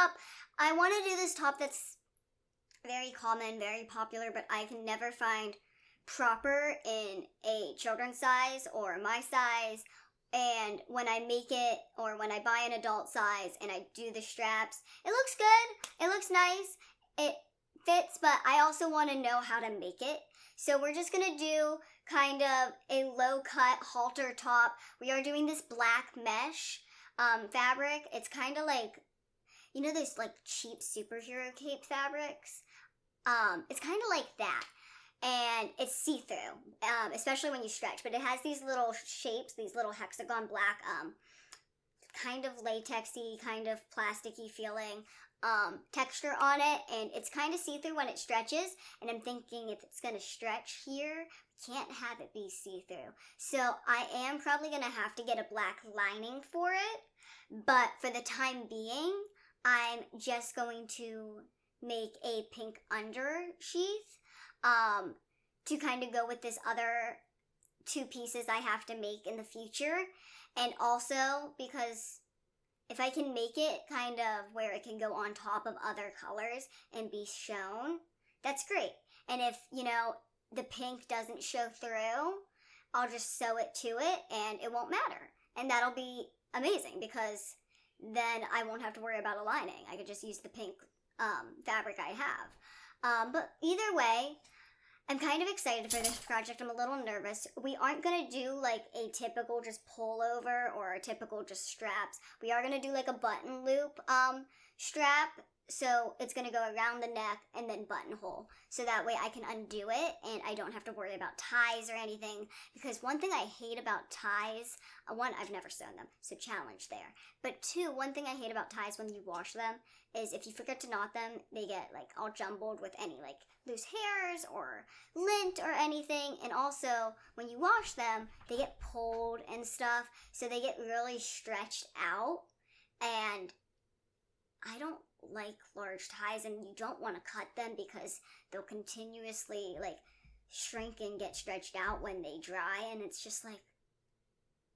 top. I want to do this top that's very common, very popular, but I can never find proper in a children's size or my size. And when I make it, or when I buy an adult size and I do the straps, it looks good, it looks nice, it fits, but I also want to know how to make it. So we're just going to do kind of a low cut halter top. We are doing this black mesh fabric. It's kind of like, you know those like cheap superhero cape fabrics? It's kind of like that. And it's see-through, especially when you stretch. But it has these little shapes, these little hexagon black, kind of latexy, kind of plasticky feeling texture on it. And it's kind of see-through when it stretches. And I'm thinking if it's going to stretch here, can't have it be see-through. So I am probably going to have to get a black lining for it. But for the time being, I'm just going to make a pink undersheath. To kind of go with this other two pieces I have to make in the future. And also because if I can make it kind of where it can go on top of other colors and be shown, that's great. And if, you know, the pink doesn't show through, I'll just sew it to it and it won't matter. And that'll be amazing because then I won't have to worry about a lining. I could just use the pink fabric I have. But either way, I'm kind of excited for this project. I'm a little nervous. We aren't going to do like a typical just pullover or a typical just straps. We are going to do like a button loop strap. So it's going to go around the neck and then buttonhole. So that way I can undo it and I don't have to worry about ties or anything. Because one thing I hate about ties, one, I've never sewn them, so challenge there. But two, one thing I hate about ties when you wash them is if you forget to knot them, they get like all jumbled with any like loose hairs or lint or anything. And also when you wash them, they get pulled and stuff. So they get really stretched out. And I don't like large ties, and you don't want to cut them because they'll continuously like shrink and get stretched out when they dry, and it's just like,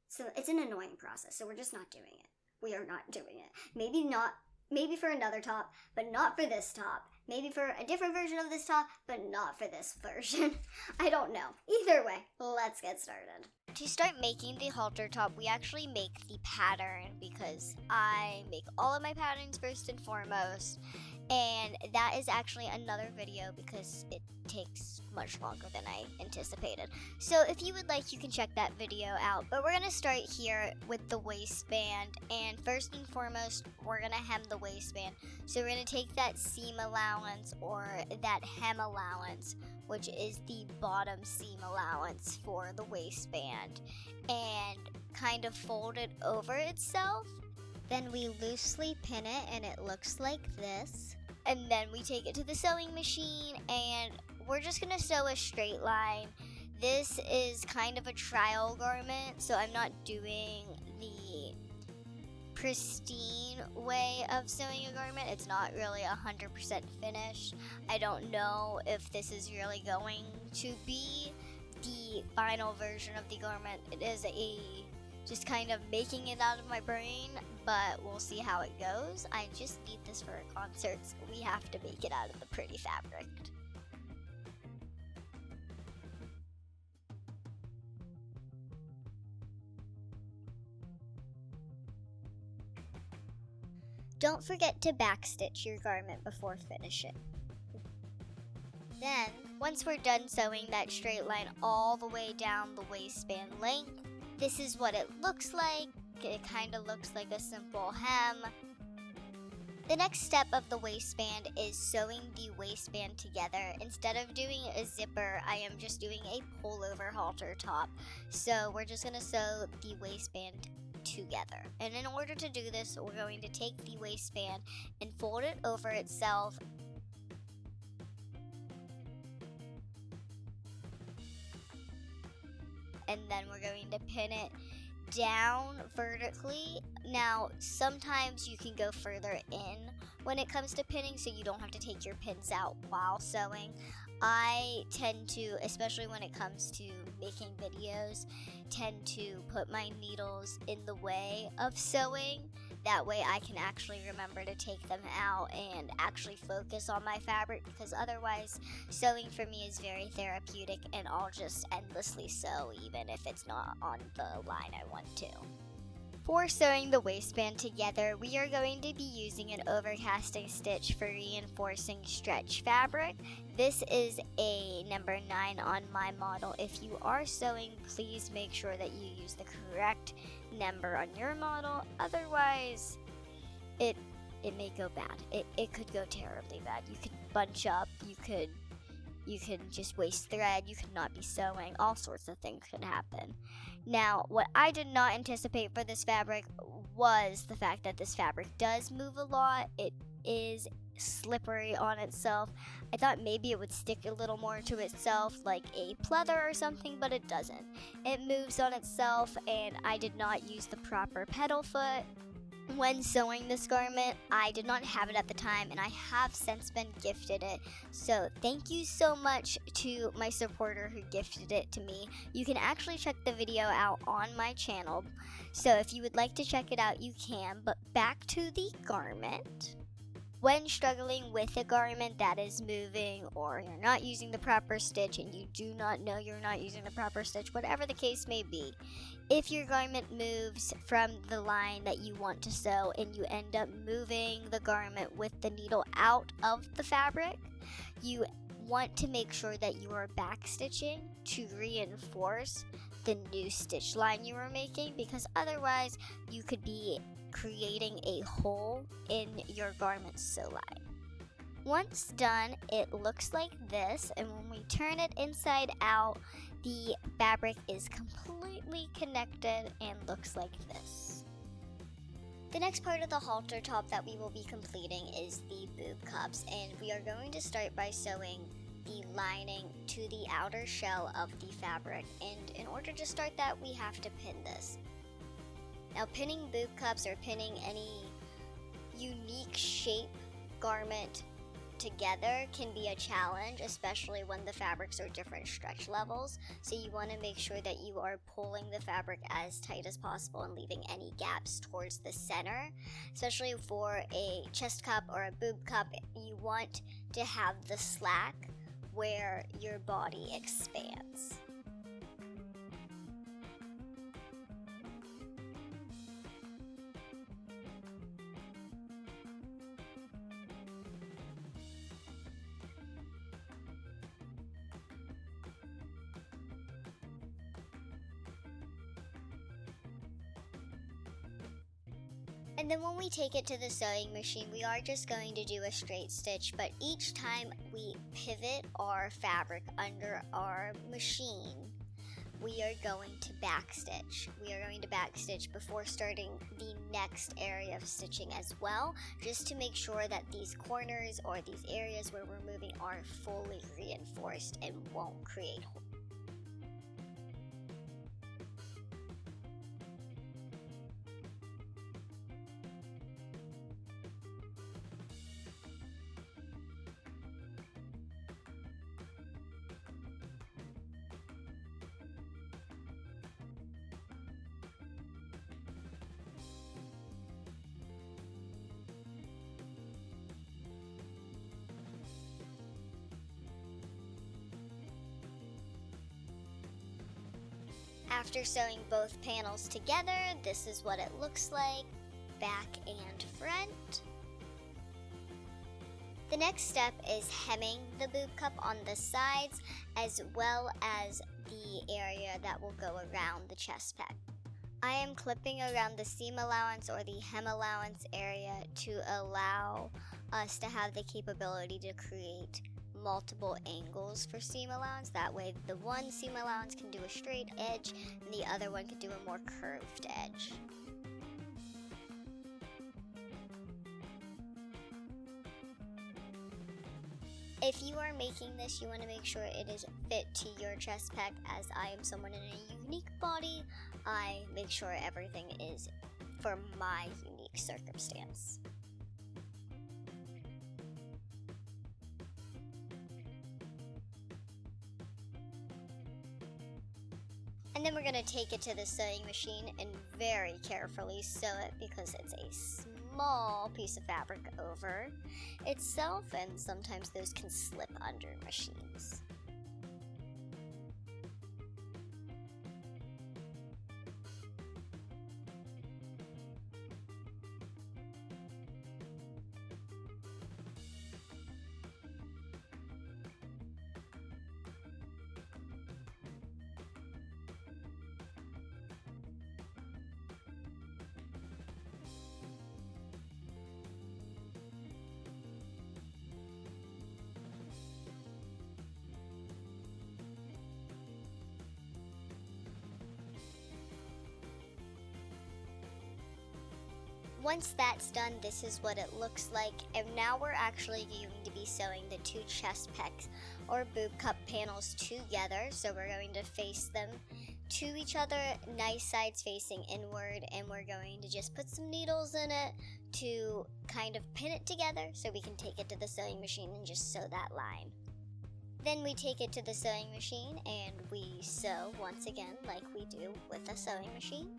so it's an annoying process. So we're just not doing it. We are not doing it. Maybe for another top, but not for this top. Maybe for a different version of this top, but not for this version. I don't know. Either way, let's get started. To start making the halter top, we actually make the pattern because I make all of my patterns first and foremost. And that is actually another video because it takes much longer than I anticipated. So if you would like, you can check that video out. But we're going to start here with the waistband. And first and foremost, we're going to hem the waistband. So we're going to take that seam allowance or that hem allowance, which is the bottom seam allowance for the waistband, and kind of fold it over itself. Then we loosely pin it and it looks like this. And then we take it to the sewing machine and we're just going to sew a straight line. This is kind of a trial garment, so I'm not doing the pristine way of sewing a garment. It's not really 100% finished. I don't know if this is really going to be the final version of the garment. It is just kind of making it out of my brain, but we'll see how it goes. I just need this for concerts. We have to make it out of the pretty fabric. Don't forget to backstitch your garment before finishing. Then, once we're done sewing that straight line all the way down the waistband length, this is what it looks like. It kind of looks like a simple hem. The next step of the waistband is sewing the waistband together. Instead of doing a zipper, I am just doing a pullover halter top. So we're just going to sew the waistband together. And in order to do this, we're going to take the waistband and fold it over itself. And then we're going to pin it down vertically. Now, sometimes you can go further in when it comes to pinning, so you don't have to take your pins out while sewing. I tend to, especially when it comes to making videos, tend to put my needles in the way of sewing That way I can actually remember to take them out and actually focus on my fabric, because otherwise sewing for me is very therapeutic and I'll just endlessly sew even if it's not on the line I want to. For sewing the waistband together, we are going to be using an overcasting stitch for reinforcing stretch fabric. This is a number 9 on my model. If you are sewing, please make sure that you use the correct number on your model. Otherwise, it may go bad. It could go terribly bad. You could bunch up, you could just waste thread, you could not be sewing, all sorts of things could happen. Now, what I did not anticipate for this fabric was the fact that this fabric does move a lot. It is slippery on itself. I thought maybe it would stick a little more to itself like a pleather or something, but it doesn't. It moves on itself, and I did not use the proper pedal foot when sewing this garment. I did not have it at the time, and I have since been gifted it. So thank you so much to my supporter who gifted it to me. You can actually check the video out on my channel. So if you would like to check it out, you can. But back to the garment. When struggling with a garment that is moving, or you're not using the proper stitch and you do not know you're not using the proper stitch, whatever the case may be, if your garment moves from the line that you want to sew and you end up moving the garment with the needle out of the fabric, you want to make sure that you are backstitching to reinforce the new stitch line you are making, because otherwise you could be creating a hole in your garment sew line. Once done, it looks like this, and when we turn it inside out, the fabric is completely connected and looks like this. The next part of the halter top that we will be completing is the boob cups, and we are going to start by sewing the lining to the outer shell of the fabric, and in order to start that, we have to pin this. Now, pinning boob cups or pinning any unique shape garment together can be a challenge, especially when the fabrics are different stretch levels. So you want to make sure that you are pulling the fabric as tight as possible and leaving any gaps towards the center. Especially for a chest cup or a boob cup, you want to have the slack where your body expands. And then when we take it to the sewing machine, we are just going to do a straight stitch, but each time we pivot our fabric under our machine, we are going to backstitch. We are going to backstitch before starting the next area of stitching as well, just to make sure that these corners or these areas where we're moving are fully reinforced and won't create holes. After sewing both panels together, this is what it looks like, back and front. The next step is hemming the boob cup on the sides, as well as the area that will go around the chest peg. I am clipping around the seam allowance or the hem allowance area to allow us to have the capability to create multiple angles for seam allowance. That way the one seam allowance can do a straight edge and the other one can do a more curved edge. If you are making this, you want to make sure it is fit to your chest peg. As I am someone in a unique body, I make sure everything is for my unique circumstance. And then we're going to take it to the sewing machine and very carefully sew it because it's a small piece of fabric over itself, and sometimes those can slip under machines. Once that's done, this is what it looks like, and now we're actually going to be sewing the two chest pecs or boob cup panels together. So we're going to face them to each other, nice sides facing inward, and we're going to just put some needles in it to kind of pin it together so we can take it to the sewing machine and just sew that line. Then we take it to the sewing machine and we sew once again like we do with a sewing machine.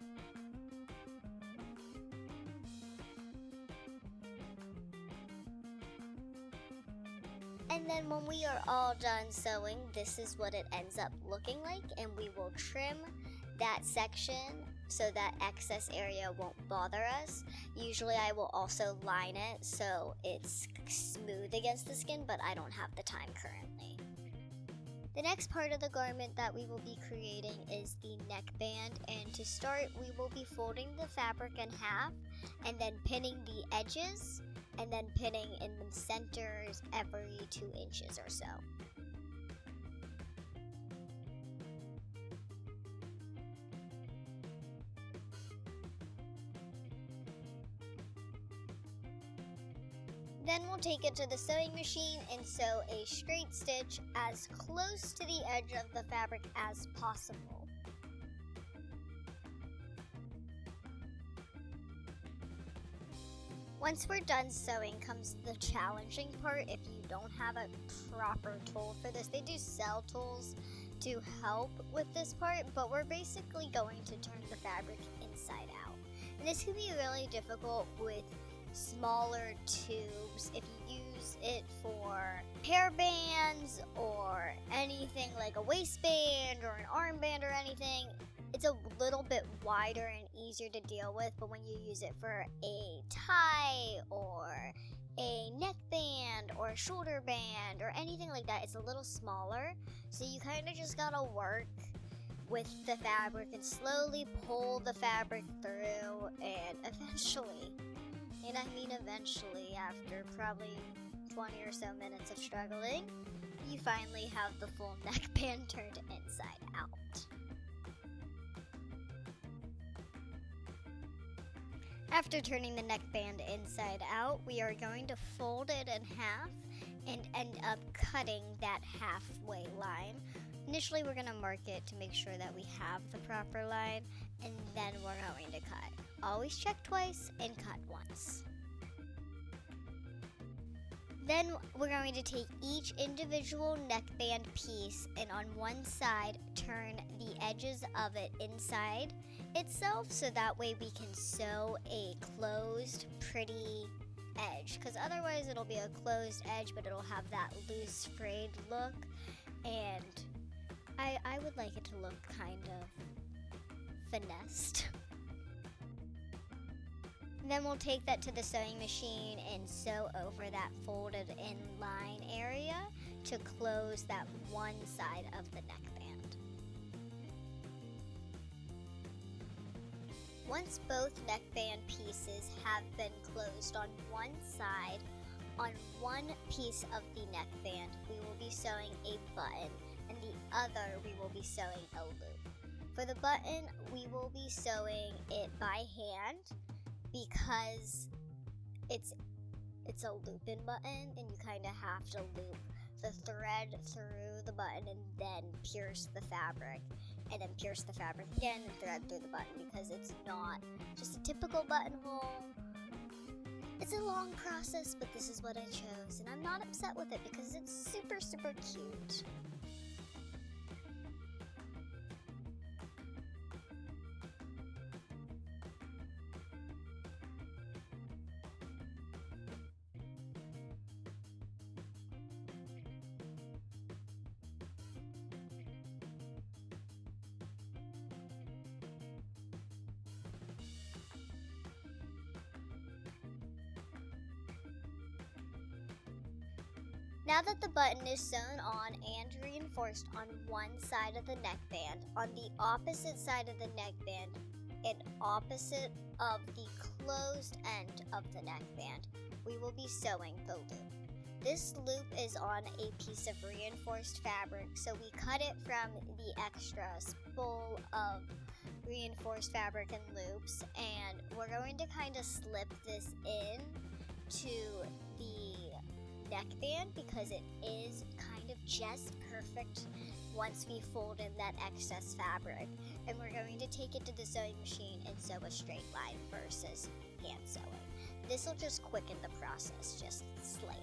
And then when we are all done sewing, this is what it ends up looking like, and we will trim that section so that excess area won't bother us. Usually I will also line it so it's smooth against the skin, but I don't have the time currently. The next part of the garment that we will be creating is the neckband, and to start we will be folding the fabric in half and then pinning the edges and then pinning in the centers every 2 inches or so. Then we'll take it to the sewing machine and sew a straight stitch as close to the edge of the fabric as possible. Once we're done sewing comes the challenging part if you don't have a proper tool for this. They do sell tools to help with this part, but we're basically going to turn the fabric inside out. And this can be really difficult with smaller tubes. If you use it for hair bands or anything like a waistband or an armband or anything, it's a little bit wider and easier to deal with, but when you use it for a tie or a neckband or a shoulder band or anything like that, it's a little smaller. So you kind of just gotta work with the fabric and slowly pull the fabric through, and eventually, and I mean eventually, after probably 20 or so minutes of struggling, you finally have the full neckband turned inside out. After turning the neckband inside out, we are going to fold it in half and end up cutting that halfway line. Initially, we're going to mark it to make sure that we have the proper line, and then we're going to cut. Always check twice and cut once. Then we're going to take each individual neckband piece and on one side turn the edges of it inside itself so that way we can sew a closed, pretty edge. Because otherwise it'll be a closed edge, but it'll have that loose, frayed look. And I would like it to look kind of finessed. Then we'll take that to the sewing machine and sew over that folded in line area to close that one side of the neckband. Once both neckband pieces have been closed on one side, on one piece of the neckband, we will be sewing a button, and the other we will be sewing a loop. For the button, we will be sewing it by hand, because it's a loop-in button and you kind of have to loop the thread through the button and then pierce the fabric, and then pierce the fabric again and thread through the button, because it's not just a typical buttonhole. It's a long process, but this is what I chose, and I'm not upset with it because it's super, super cute. Now that the button is sewn on and reinforced on one side of the neckband, on the opposite side of the neckband and opposite of the closed end of the neckband, we will be sewing the loop. This loop is on a piece of reinforced fabric, so we cut it from the extra spool of reinforced fabric and loops, and we're going to kind of slip this in to the neckband because it is kind of just perfect once we fold in that excess fabric, and we're going to take it to the sewing machine and sew a straight line versus hand sewing. This will just quicken the process just slightly.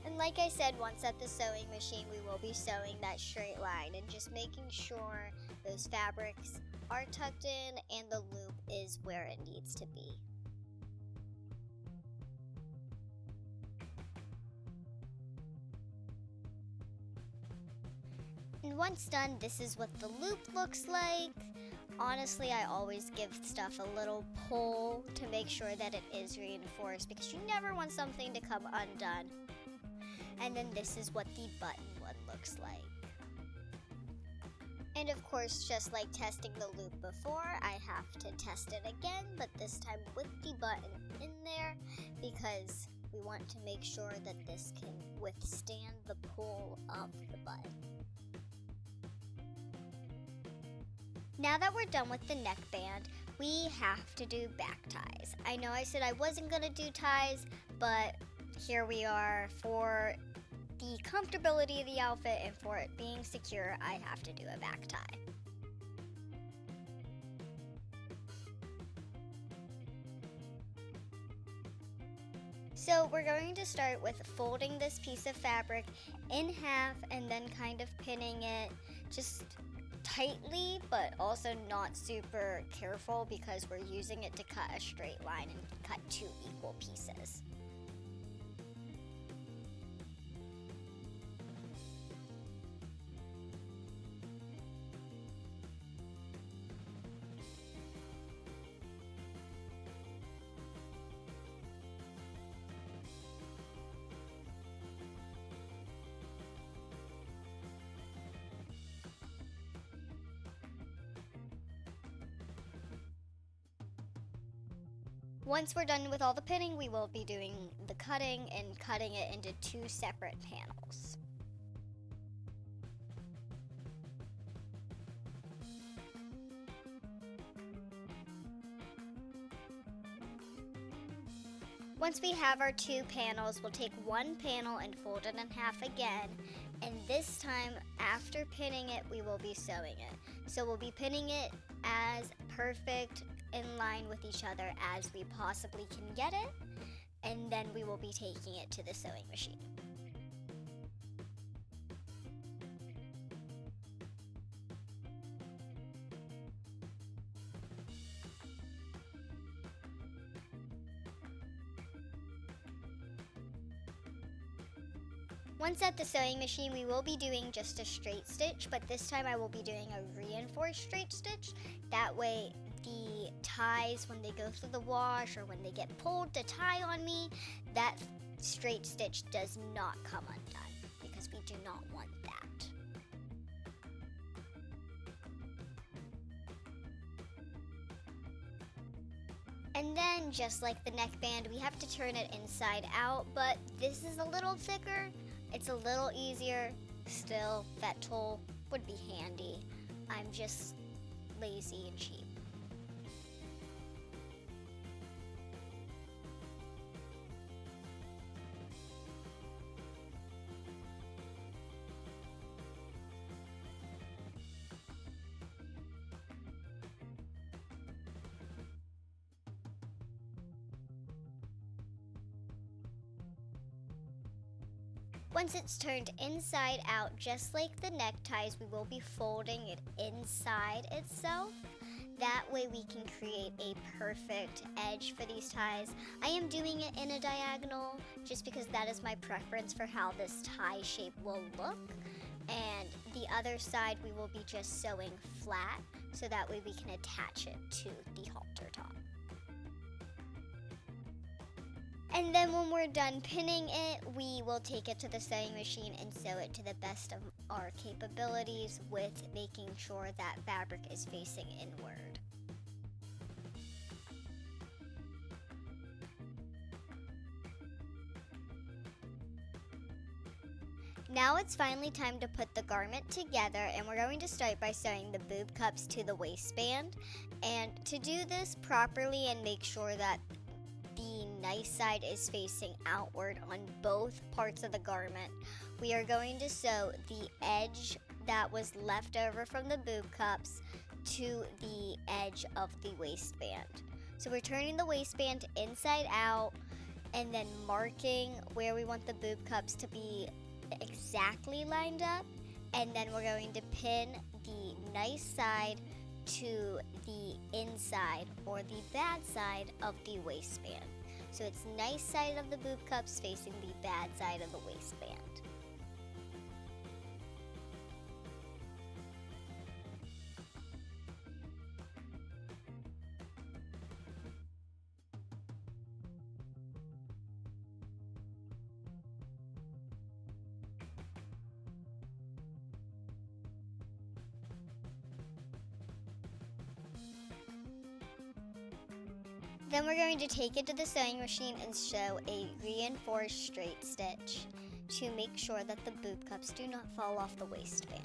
And like I said, once at the sewing machine, we will be sewing that straight line and just making sure those fabrics are tucked in and the loop is where it needs to be. And once done, this is what the loop looks like. Honestly, I always give stuff a little pull to make sure that it is reinforced because you never want something to come undone. And then this is what the button one looks like. And of course, just like testing the loop before, I have to test it again, but this time with the button in there because we want to make sure that this can withstand the pull of the button. Now that we're done with the neckband, we have to do back ties. I know I said I wasn't going to do ties, but here we are. For the comfortability of the outfit and for it being secure, I have to do a back tie. So we're going to start with folding this piece of fabric in half and then kind of pinning it just tightly, but also not super careful because we're using it to cut a straight line and cut two equal pieces. Once we're done with all the pinning, we will be doing the cutting and cutting it into two separate panels. Once we have our two panels, we'll take one panel and fold it in half again, and this time after pinning it, we will be sewing it. So we'll be pinning it as perfect in line with each other as we possibly can get it, and then we will be taking it to the sewing machine. Once at the sewing machine, we will be doing just a straight stitch, but this time I will be doing a reinforced straight stitch. That way the ties, when they go through the wash or when they get pulled to tie on me, that straight stitch does not come undone because we do not want that. And then, just like the neckband, we have to turn it inside out, but this is a little thicker. It's a little easier. Still, that tool would be handy. I'm just lazy and cheap. Once it's turned inside out, just like the neckties, we will be folding it inside itself. That way we can create a perfect edge for these ties. I am doing it in a diagonal just because that is my preference for how this tie shape will look. And the other side we will be just sewing flat so that way we can attach it to the halter top. And then when we're done pinning it, we will take it to the sewing machine and sew it to the best of our capabilities with making sure that fabric is facing inward. Now it's finally time to put the garment together, and we're going to start by sewing the boob cups to the waistband. And to do this properly and make sure that the nice side is facing outward on both parts of the garment, we are going to sew the edge that was left over from the boob cups to the edge of the waistband. So we're turning the waistband inside out and then marking where we want the boob cups to be exactly lined up, and then we're going to pin the nice side to the inside or the bad side of the waistband. So it's nice side of the boob cups facing the bad side of the waistband. Then we're going to take it to the sewing machine and sew a reinforced straight stitch to make sure that the boob cups do not fall off the waistband.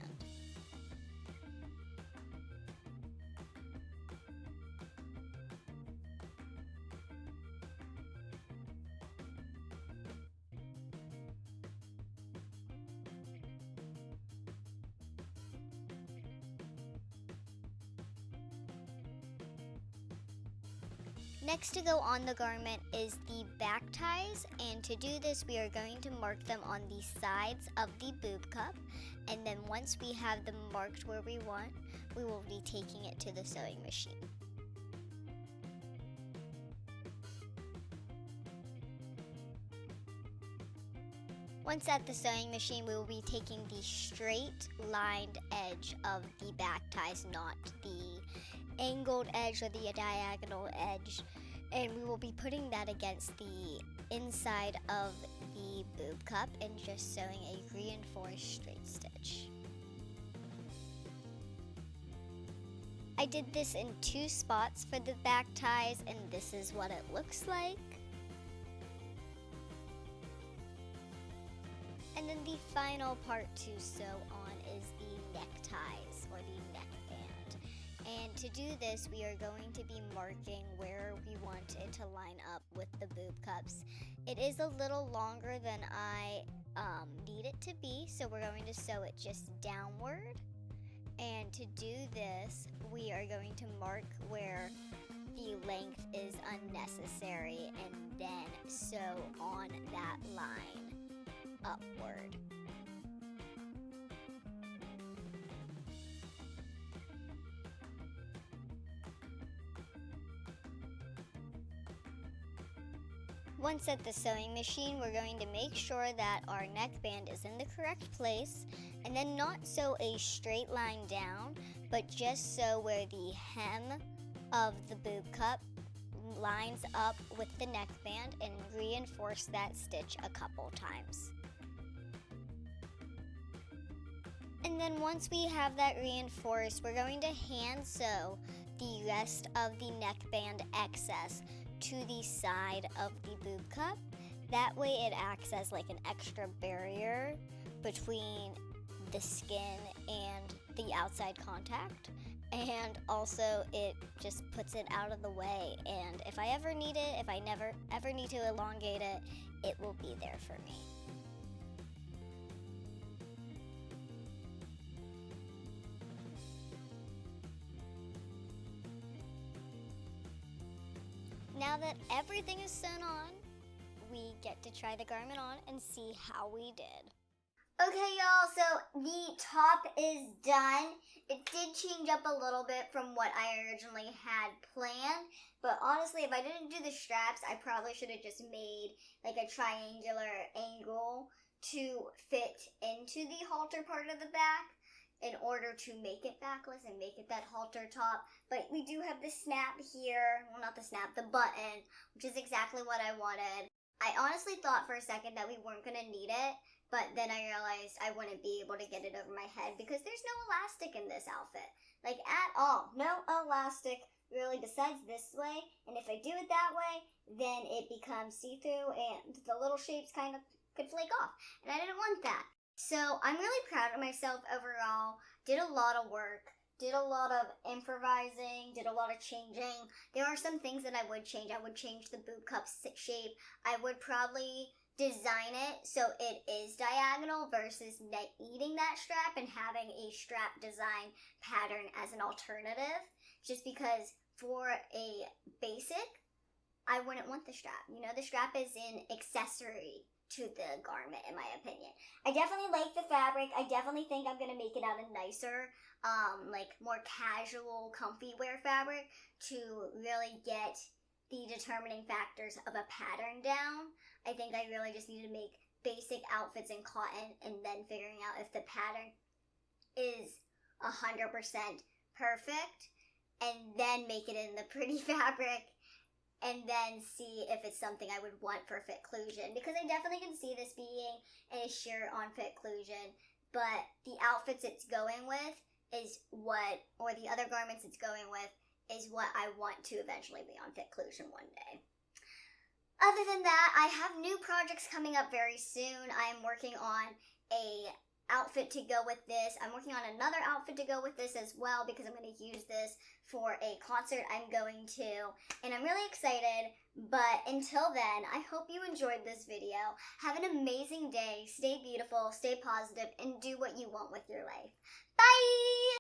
Next to go on the garment is the back ties, and to do this we are going to mark them on the sides of the boob cup, and then once we have them marked where we want, we will be taking it to the sewing machine. Once at the sewing machine, we will be taking the straight lined edge of the back ties, not the angled edge or the diagonal edge, and we will be putting that against the inside of the boob cup and just sewing a reinforced straight stitch. I did this in 2 spots for the back ties, and this is what it looks like. And then the final part to sew on is the neckties or the neckband. And to do this, we are going to be marking where we want it to line up with the boob cups. It is a little longer than I need it to be, so we're going to sew it just downward. And to do this, we are going to mark where the length is unnecessary and then sew on that line upward. Once at the sewing machine, we're going to make sure that our neckband is in the correct place, and then not sew a straight line down, but just sew where the hem of the boob cup lines up with the neckband and reinforce that stitch a couple times. And then once we have that reinforced, we're going to hand sew the rest of the neckband excess to the side of the boob cup. That way it acts as like an extra barrier between the skin and the outside contact, and also it just puts it out of the way, and if I ever need it, if I never ever need to elongate it, it will be there for me. Now that everything is sewn on, we get to try the garment on and see how we did. Okay, y'all, so the top is done. It did change up a little bit from what I originally had planned, but honestly, if I didn't do the straps, I probably should have just made like a triangular angle to fit into the halter part of the back in order to make it backless and make it that halter top. But we do have the snap here, well, not the snap, the button, which is exactly what I wanted. I honestly thought for a second that we weren't going to need it, but then I realized I wouldn't be able to get it over my head because there's no elastic in this outfit. Like, at all. No elastic really besides this way, and if I do it that way, then it becomes see-through and the little shapes kind of could flake off, and I didn't want that. So I'm really proud of myself overall. Did a lot of work. Did a lot of improvising, did a lot of changing. There are some things that I would change. I would change the boob cup shape. I would probably design it so it is diagonal versus eating that strap and having a strap design pattern as an alternative. Just because for a basic, I wouldn't want the strap. You know, the strap is an accessory to the garment, in my opinion. I definitely like the fabric. I definitely think I'm going to make it out of nicer, like more casual, comfy wear fabric to really get the determining factors of a pattern down. I think I really just need to make basic outfits in cotton and then figuring out if the pattern is 100% perfect and then make it in the pretty fabric and then see if it's something I would want for Fitclusion, because I definitely can see this being a shirt on Fitclusion, but the outfits it's going with is what, or the other garments it's going with, is what I want to eventually be on Fitclusion one day. Other than that, I have new projects coming up very soon. I'm working on a outfit to go with this. I'm working on another outfit to go with this as well because I'm going to use this for a concert I'm going to, and I'm really excited. But until then, I hope you enjoyed this video. Have an amazing day. Stay beautiful, stay positive, and do what you want with your life. Bye!